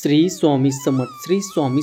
श्री स्वामी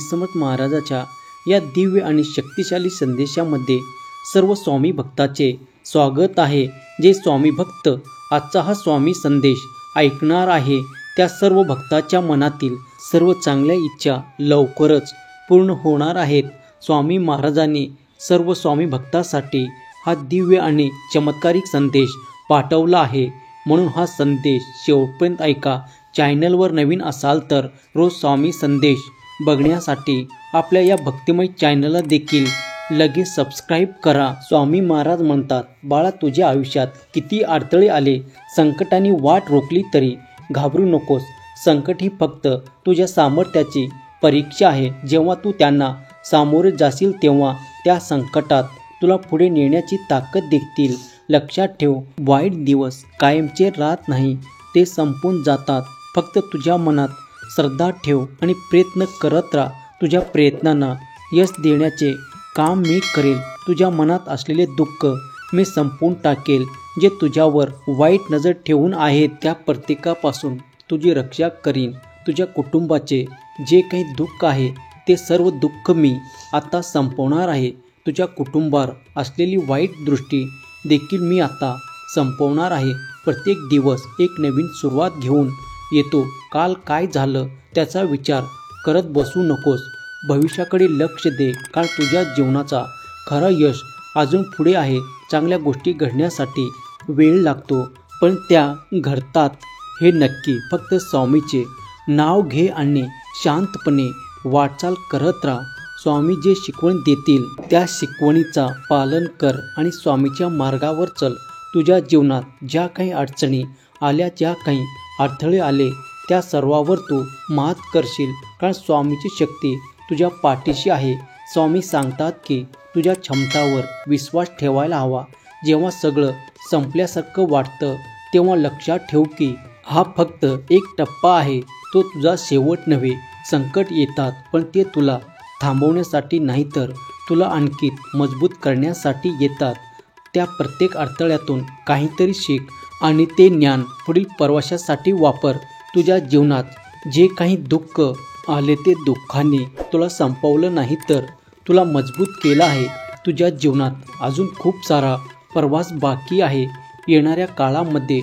समर्थ महाराजाच्या या दिव्य आणि शक्तिशाली संदेशामध्ये सर्व स्वामी भक्ताचे स्वागत आहे। जे स्वामी भक्त आजचा हा स्वामी संदेश ऐकणार आहे त्या सर्व भक्ताच्या मनातील सर्व चांगल्या इच्छा लवकरच पूर्ण होणार आहेत। स्वामी महाराजांनी सर्व स्वामी भक्तांसाठी हा दिव्य आणि चमत्कारिक संदेश पाठवला आहे, म्हणून हा संदेश शेवटपर्यंत ऐका। चॅनलवर नवीन असाल तर रोज स्वामी संदेश बघण्यासाठी आपल्या या भक्तिमय चॅनलला देखील लगेच सबस्क्राईब करा। स्वामी महाराज म्हणतात, बाळा तुझ्या आयुष्यात किती अडथळे आले, संकटांनी वाट रोखली तरी घाबरू नकोस। संकट ही फक्त तुझ्या सामर्थ्याची परीक्षा आहे। जेव्हा तू त्यांना सामोरे जाशील तेव्हा त्या संकटात तुला पुढे नेण्याची ताकद देतील। लक्षात ठेव, वाईट दिवस कायमचे राहत नाही, ते संपून जातात। फक्त तुझ्या मनात श्रद्धा ठेव आणि प्रयत्न करत राहा। तुझ्या प्रयत्नांना यश देण्याचे काम मी करेल। तुझ्या मनात असलेले दुःख मी संपवून टाकेल। जे तुझ्यावर वाईट नजर ठेवून आहेत त्या प्रत्येकापासून तुझी रक्षा करीन। तुझ्या कुटुंबाचे जे काही दुःख आहे ते सर्व दुःख मी आता संपवणार आहे। तुझ्या कुटुंबावर असलेली वाईट दृष्टी देखील मी आता संपवणार आहे। प्रत्येक दिवस एक नवीन सुरुवात घेऊन येतो। काल काय झालं त्याचा विचार करत बसू नकोस, भविष्याकडे लक्ष दे, कारण तुझ्या जीवनाचा खरा यश अजून पुढे आहे। चांगल्या गोष्टी घडण्यासाठी वेळ लागतो, पण त्या घडतात हे नक्की। फक्त स्वामीचे नाव घे आणि शांतपणे वाटचाल करत राहा। स्वामी जे शिकवण देतील त्या शिकवणीचा पालन कर आणि स्वामीच्या मार्गावर चल। तुझ्या जीवनात ज्या काही अडचणी आल्या, ज्या काही अडथळे आले, त्या सर्वावर तू मात करशील, कारण स्वामीची शक्ती तुझ्या पाठीशी आहे। स्वामी सांगतात की तुझ्या क्षमतावर विश्वास ठेवायला हवा। जेव्हा सगळं संपल्यासारखं वाटतं तेव्हा लक्षात ठेव की हा फक्त एक टप्पा आहे, तो तुझा शेवट नव्हे। संकट येतात पण ते तुला थांबवण्यासाठी नाही तर तुला आणखी मजबूत करण्यासाठी येतात। त्या प्रत्येक अडथळ्यातून काहीतरी शिक आणि ते ज्ञान पुढील प्रवासासाठी वापर। तुझ्या जीवनात जे काही दुःख आले ते दुःखाने तुला संपवलं नाही तर तुला मजबूत केलं आहे। तुझ्या जीवनात अजून खूप सारा प्रवास बाकी आहे। येणाऱ्या काळामध्ये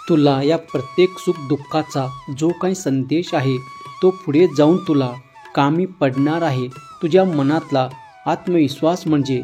तुला या प्रत्येक सुख दुःखाचा जो काही संदेश आहे तो पुढे जाऊन तुला कामी पडणार आहे। तुझ्या मनातला आत्मविश्वास म्हणजे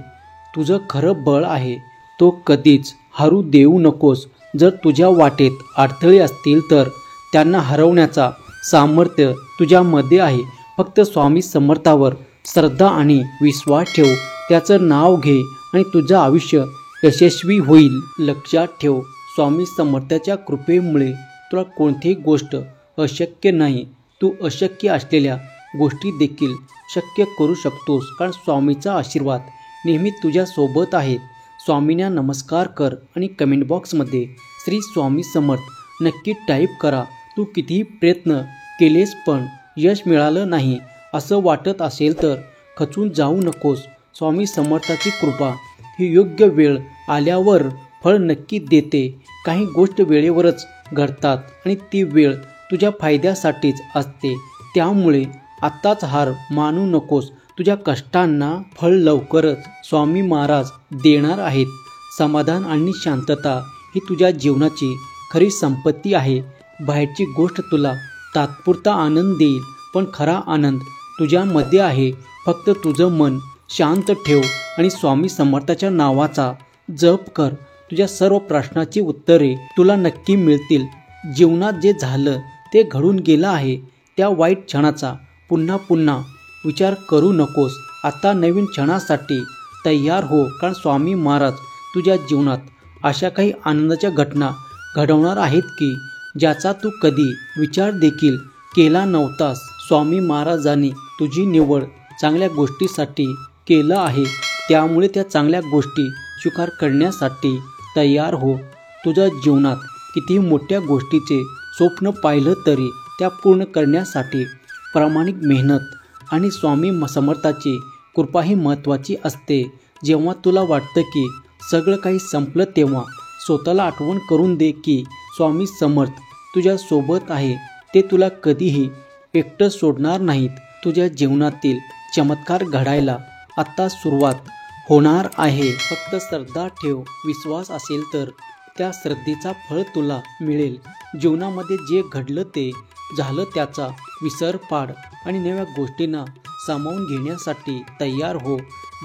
तुझं खरं बळ आहे, तो कधीच हरू देऊ नकोस। जर तुझ्या वाटेत अडथळे असतील तर त्यांना हरवण्याचा सामर्थ्य तुझ्यामध्ये आहे। फक्त स्वामी समर्थावर श्रद्धा आणि विश्वास ठेव, त्याचं नाव घे आणि तुझं आयुष्य यशस्वी होईल। लक्षात ठेव, स्वामी समर्थाच्या कृपेमुळे तुला कोणतीही गोष्ट अशक्य नाही। तू अशक्य असलेल्या गोष्टी देखील शक्य करू शकतोस, कारण स्वामीचा आशीर्वाद नेहमी तुझ्या सोबत आहे। स्वामींना नमस्कार कर आणि कमेंट बॉक्समध्ये श्री स्वामी समर्थ नक्की टाईप करा। तू कितीही प्रयत्न केलेस पण यश मिळालं नाही असं वाटत असेल तर खचून जाऊ नकोस। स्वामी समर्थाची कृपा ही योग्य वेळ आल्यावर फळ नक्की देते। काही गोष्ट वेळेवरच घडतात आणि ती वेळ तुझ्या फायद्यासाठीच असते, त्यामुळे आत्ताच हार मानू नकोस। तुझ्या कष्टांना फळ लवकरच स्वामी महाराज देणार आहेत। समाधान आणि शांतता ही तुझ्या जीवनाची खरी संपत्ती आहे। बाहेरची गोष्ट तुला तात्पुरता आनंद देईल, पण खरा आनंद तुझ्यामध्ये आहे। फक्त तुझं मन शांत ठेव आणि स्वामी समर्थाच्या नावाचा जप कर। तुझ्या सर्व प्रश्नाची उत्तरे तुला नक्की मिळतील। जीवनात जे झालं ते घडून गेलं आहे, त्या वाईट क्षणाचा पुन्हा पुन्हा विचार करू नकोस। आता नवीन क्षणासाठी तयार हो, कारण स्वामी महाराज तुझ्या जीवनात अशा काही आनंदाच्या घटना घडवणार आहेत की ज्याचा तू कधी विचार देखील केला नव्हतास। स्वामी महाराजांनी तुझी निवड चांगल्या गोष्टीसाठी केलं आहे, त्यामुळे त्या चांगल्या गोष्टी स्वीकार करण्यासाठी तयार हो। तुझ्या जीवनात कितीही मोठ्या गोष्टीचे स्वप्न पाहिलं तरी त्या पूर्ण करण्यासाठी प्रामाणिक मेहनत आणि स्वामी समर्थाची कृपा ही महत्त्वाची असते। जेव्हा तुला वाटतं की सगळं काही संपलं तेव्हा स्वतःला आठवण करून दे की स्वामी समर्थ तुझ्या सोबत आहे। ते तुला कधीही एकटं सोडणार नाहीत. तुझ्या जीवनातील चमत्कार घडायला आता सुरुवात होणार आहे. फक्त श्रद्धा ठेव. विश्वास असेल तर त्या श्रद्धेचा फळ तुला मिळेल. जीवनामध्ये जे घडलं ते झालं, त्याचा विसर पाड आणि नव्या गोष्टींना सामावून घेण्यासाठी तयार हो.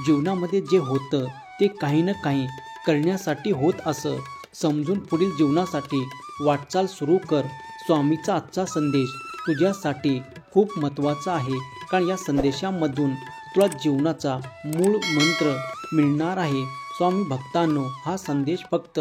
जीवनामध्ये जे होतं ते काही ना काही करण्यासाठी होत असं समजून पुढील जीवनासाठी वाटचाल सुरू कर. स्वामीचा आजचा संदेश तुझ्यासाठी खूप महत्त्वाचा आहे, कारण या संदेशामधून तुला जीवनाचा मूळ मंत्र मिळणार आहे. स्वामी भक्तांनो, हा संदेश फक्त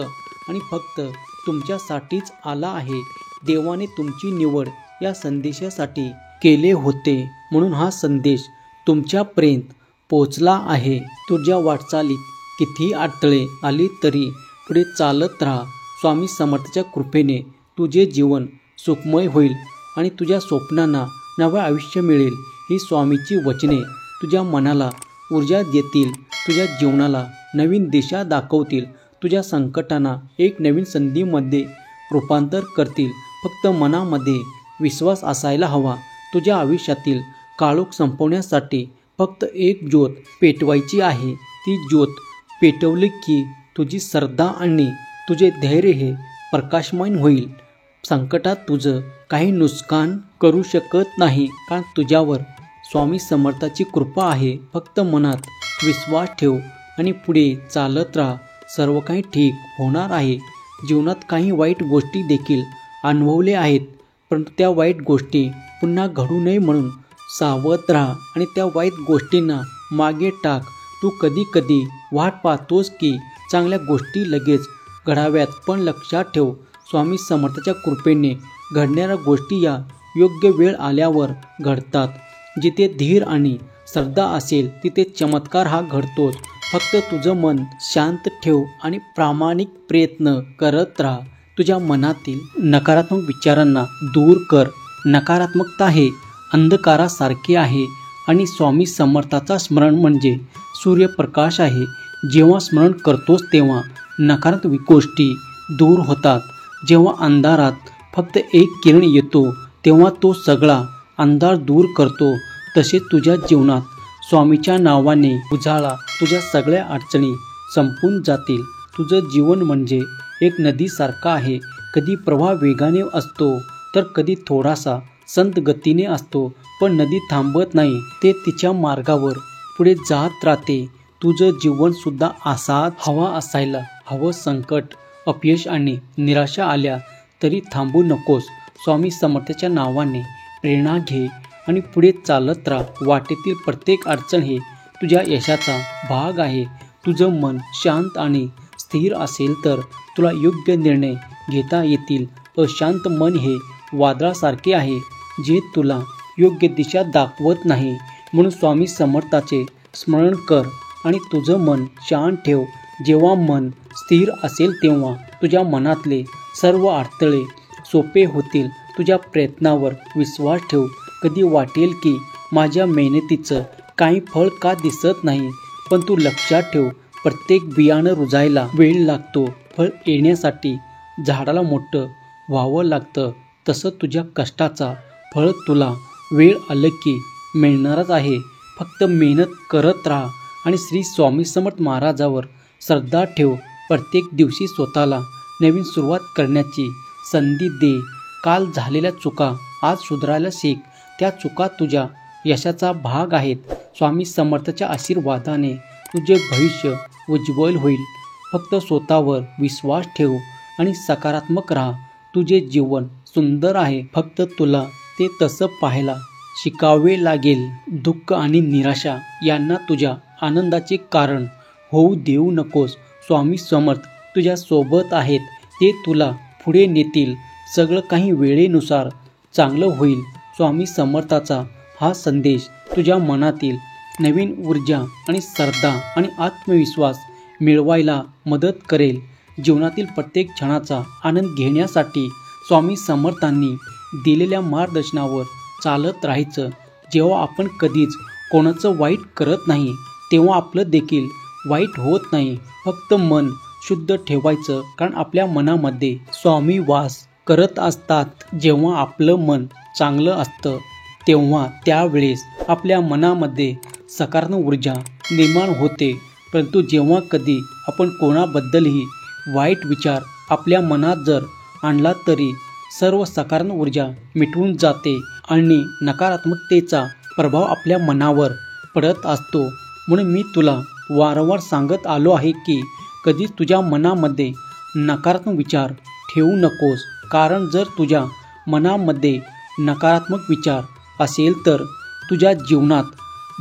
आणि फक्त तुमच्यासाठीच आला आहे. देवाने तुमची निवड या संदेशासाठी केले होते, म्हणून हा संदेश तुमच्यापर्यंत पोचला आहे. तुझ्या वाटचालीत कितीही अडथळे आली तरी पुढे चालत राहा. स्वामी समर्थाच्या कृपेने तुझे जीवन सुखमय होईल आणि तुझ्या स्वप्नांना नवे आयुष्य मिळेल. ही स्वामीची वचने तुझ्या मनाला ऊर्जा देतील, तुझ्या जीवनाला नवीन दिशा दाखवतील, तुझ्या संकटांना एक नवीन संधीमध्ये रूपांतर करतील. फक्त मनामध्ये विश्वास असायला हवा. तुझ्या आयुष्यातील काळोख संपवण्यासाठी फक्त एक ज्योत पेटवायची आहे. ती ज्योत पेटवली की तुझी श्रद्धा आणि तुझे धैर्य हे प्रकाशमान होईल. संकटात तुझं काही नुकसान करू शकत नाही, कारण तुझ्यावर स्वामी समर्थाची कृपा आहे. फक्त मनात विश्वास ठेव आणि पुढे चालत राहा. सर्व काही ठीक होणार आहे. जीवनात काही वाईट गोष्टी देखील अनुभवल्या आहेत, परंतु त्या वाईट गोष्टी पुन्हा घडू नये म्हणून सावध राहा आणि त्या वाईट गोष्टींना मागे टाक. तू कधी कधी वाट पाहतोस की चांगल्या गोष्टी लगेच घडाव्यात, पण लक्षात ठेव, स्वामी समर्थाच्या कृपेने घडणाऱ्या गोष्टी या योग्य वेळ आल्यावर घडतात. जिथे धीर आणि श्रद्धा असेल तिथे चमत्कार हा घडतोच. फक्त तुझं मन शांत ठेव आणि प्रामाणिक प्रयत्न करत राहा. तुझ्या मनातील नकारात्मक विचारांना दूर कर. नकारात्मकता हे अंधकारासारखे आहे आणि स्वामी समर्थाचा स्मरण म्हणजे सूर्यप्रकाश आहे. जेव्हा स्मरण करतोस तेव्हा नकारात्मक गोष्टी दूर होतात. जेव्हा अंधारात फक्त एक किरण येतो तेव्हा तो सगळा अंधार दूर करतो. तसे तुझ्या जीवनात स्वामीच्या नावाने उजाळा. तुझ्या सगळ्या अडचणी संपून जातील. तुझं जीवन म्हणजे एक नदीसारखा आहे. कधी प्रवाह वेगाने असतो तर कधी थोडासा संथ गतीने असतो, पण नदी थांबत नाही. ते तिच्या मार्गावर पुढे जात राहते. तुझं जीवन सुद्धा असाच हवा असायला हवं. संकट, अपयश आणि निराशा आल्या तरी थांबू नकोस. स्वामी समर्थाच्या नावाने प्रेरणा घे आणि पुढे चालत राहा. वाटेतील प्रत्येक अडचण हे तुझ्या यशाचा भाग आहे. तुझं मन शांत आणि स्थिर असेल तर तुला योग्य निर्णय घेता येतील. अशांत मन हे वादळासारखे आहे जे तुला योग्य दिशा दाखवत नाही. म्हणून स्वामी समर्थाचे स्मरण कर आणि तुझं मन शांत ठेव. जेव्हा मन स्थिर असेल तेव्हा तुझ्या मनातले सर्व अडथळे सोपे होतील. तुझ्या प्रयत्नावर विश्वास ठेव. कधी वाटेल की माझ्या मेहनतीचं काही फळ का दिसत नाही, पण तू लक्षात ठेव, प्रत्येक बियाणं रुजायला वेळ लागतो. फळ येण्यासाठी झाडाला मोठं व्हावं लागतं. तसं तुझ्या कष्टाचा फळ तुला वेळ आलं की मिळणारच आहे. फक्त मेहनत करत राहा आणि श्री स्वामी समर्थ महाराजावर श्रद्धा ठेव. प्रत्येक दिवशी स्वतःला नवीन सुरुवात करण्याची संधी दे. काल झालेल्या चुका आज सुधारायला शिक. त्या चुका तुझ्या यशाचा भाग आहेत. स्वामी समर्थाच्या आशीर्वादाने तुझे भविष्य उज्ज्वल होईल. फक्त स्वतःवर विश्वास ठेव आणि सकारात्मक राहा. तुझे जीवन सुंदर आहे, फक्त तुला ते तसं पाहायला शिकावे लागेल. दुःख आणि निराशा यांना तुझ्या आनंदाचे कारण होऊ देऊ नकोस. स्वामी समर्थ तुझ्या सोबत आहेत. ते तुला पुढे नेतील. सगळं काही वेळेनुसार चांगलं होईल. स्वामी समर्थाचा हा संदेश तुझ्या मनातील नवीन ऊर्जा आणि श्रद्धा आणि आत्मविश्वास मिळवायला मदत करेल. जीवनातील प्रत्येक क्षणाचा आनंद घेण्यासाठी स्वामी समर्थांनी दिलेल्या मार्गदर्शनावर चालत राहायचं. जेव्हा आपण कधीच कोणाचं वाईट करत नाही तेव्हा आपलं देखील वाईट होत नाही. फक्त मन शुद्ध ठेवायचं, कारण आपल्या मनामध्ये स्वामी वास करत असतात. जेव्हा आपलं मन चांगलं असतं तेव्हा त्यावेळेस आपल्या मनामध्ये सकारात्मक ऊर्जा निर्माण होते. परंतु जेव्हा कधी आपण कोणाबद्दलही वाईट विचार आपल्या मनात जर आणला तरी सर्व सकारात्मक ऊर्जा मिटवून जाते आणि नकारात्मकतेचा प्रभाव आपल्या मनावर पडत असतो. म्हणून मी तुला वारंवार सांगत आलो आहे की कधीच तुझ्या मनामध्ये नकारात्मक विचार ठेवू नकोस. कारण जर तुझ्या मनामध्ये नकारात्मक विचार असेल तर तुझ्या जीवनात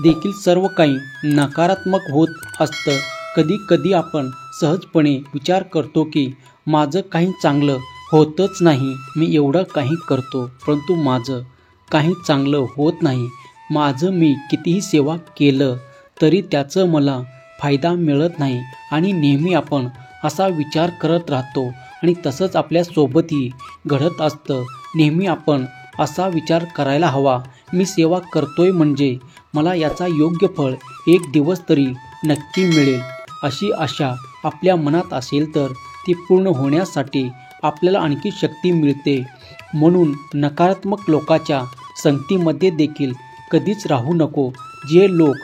देखील सर्व काही नकारात्मक होत असतं. कधी कधी आपण सहजपणे विचार करतो की माझं काही चांगलं होतच नाही, मी एवढं काही करतो परंतु माझं काही चांगलं होत नाही, माझं मी कितीही सेवा केलं तरी त्याचं मला फायदा मिळत नाही आणि नेहमी आपण असा विचार करत राहतो आणि तसंच आपल्यासोबतही घडत असतं. नेहमी आपण असा विचार करायला हवा, मी सेवा करतोय म्हणजे मला याचा योग्य फळ एक दिवस तरी नक्की मिळेल. अशी आशा आपल्या मनात असेल तर ती पूर्ण होण्यासाठी आपल्याला आणखी शक्ती मिळते. म्हणून नकारात्मक लोकांच्या संगतीमध्ये देखील कधीच राहू नको. जे लोक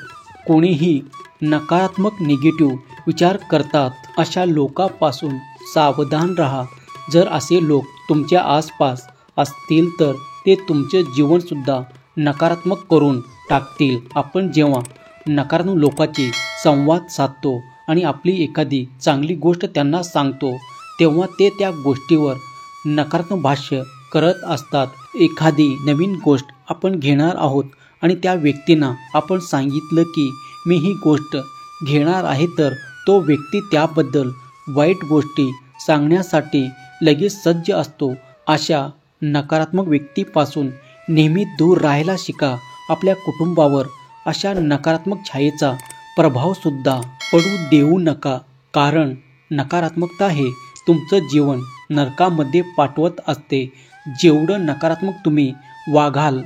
कोणीही नकारात्मक निगेटिव्ह विचार करतात अशा लोकांपासून सावधान राहा. जर असे लोक तुमच्या आसपास असतील तर ते तुमचे जीवनसुद्धा नकारात्मक करून टाकतील. आपण जेव्हा नकारात्मक लोकांशी संवाद साधतो आणि आपली एखादी चांगली गोष्ट त्यांना सांगतो तेव्हा ते त्या गोष्टीवर नकारात्मक भाष्य करत असतात. एखादी नवीन गोष्ट आपण घेणार आहोत आणि त्या व्यक्तींना आपण सांगितलं की मी ही गोष्ट घेणार आहे तर तो व्यक्ती त्याबद्दल वाईट गोष्टी सांगण्यासाठी लगेच सज्ज असतो. अशा नकारात्मक व्यक्तीपासून नेहमी दूर राहायला शिका. आपल्या कुटुंबावर अशा नकारात्मक छायेचा प्रभावसुद्धा पडू देऊ नका. कारण नकारात्मकता हे तुमचं जीवन नरकामध्ये पाठवत असते. जेवढं नकारात्मक तुम्ही वागाल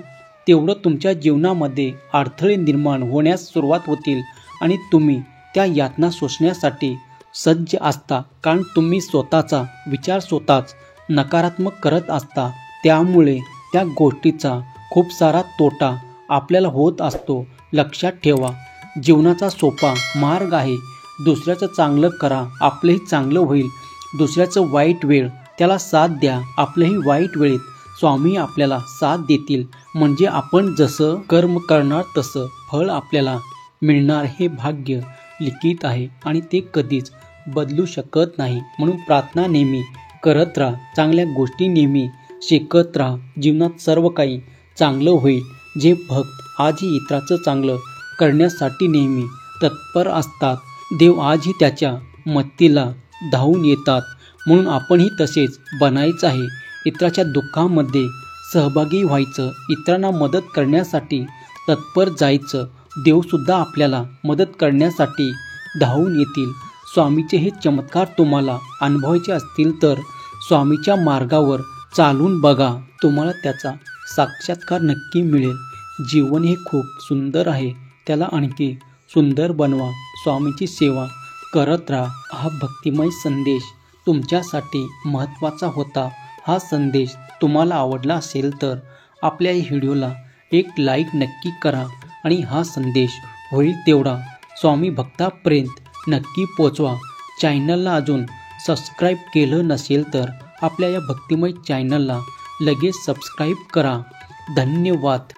तेवढं तुमच्या जीवनामध्ये अडथळे निर्माण होण्यास सुरुवात होतील आणि तुम्ही त्या यातना सोसण्यासाठी सज्ज असता. कारण तुम्ही स्वतःचा विचार स्वतःच नकारात्मक करत असता. त्यामुळे त्या गोष्टीचा खूप सारा तोटा आपल्याला होत असतो. लक्षात ठेवा, जीवनाचा सोपा मार्ग आहे. दुसऱ्याचं चांगलं करा, आपलंही चांगलं होईल. दुसऱ्याचं वाईट वेळ त्याला साथ द्या, आपलंही वाईट वेळेत स्वामी आपल्याला साथ देतील. म्हणजे आपण जसं कर्म करणार तसं फळ आपल्याला मिळणार. हे भाग्य लिखित आहे आणि ते कधीच बदलू शकत नाही. म्हणून प्रार्थना नेहमी करत राहा, चांगल्या गोष्टी नेहमी शिकत राहा. जीवनात सर्व काही चांगलं होईल. जे भक्त आजही इतराचं चांगलं करण्यासाठी नेहमी तत्पर असतात, देव आजही त्याच्या मदतीला धावून येतात. म्हणून आपणही तसेच बनायचं आहे. इतराच्या दुःखामध्ये सहभागी व्हायचं, इतरांना मदत करण्यासाठी तत्पर जायचं. देवसुद्धा आपल्याला मदत करण्यासाठी धावून येतील. स्वामीचे हे चमत्कार तुम्हाला अनुभवायचे असतील तर स्वामीच्या मार्गावर चालून बघा, तुम्हाला त्याचा साक्षात्कार नक्की मिळेल. जीवन हे खूप सुंदर आहे, त्याला आणखी सुंदर बनवा. स्वामीची सेवा करत राहा. हा भक्तिमय संदेश तुमच्यासाठी महत्त्वाचा होता. हा संदेश तुम्हाला आवडला असेल तर आपल्या या व्हिडिओला एक लाईक नक्की करा आणि हा संदेश होईल तेवढा स्वामी भक्तापर्यंत नक्की पोचवा. चॅनलला अजून सबस्क्राईब केलं नसेल तर आपल्या या भक्तिमय चॅनलला लगेच सबस्क्राईब करा. धन्यवाद.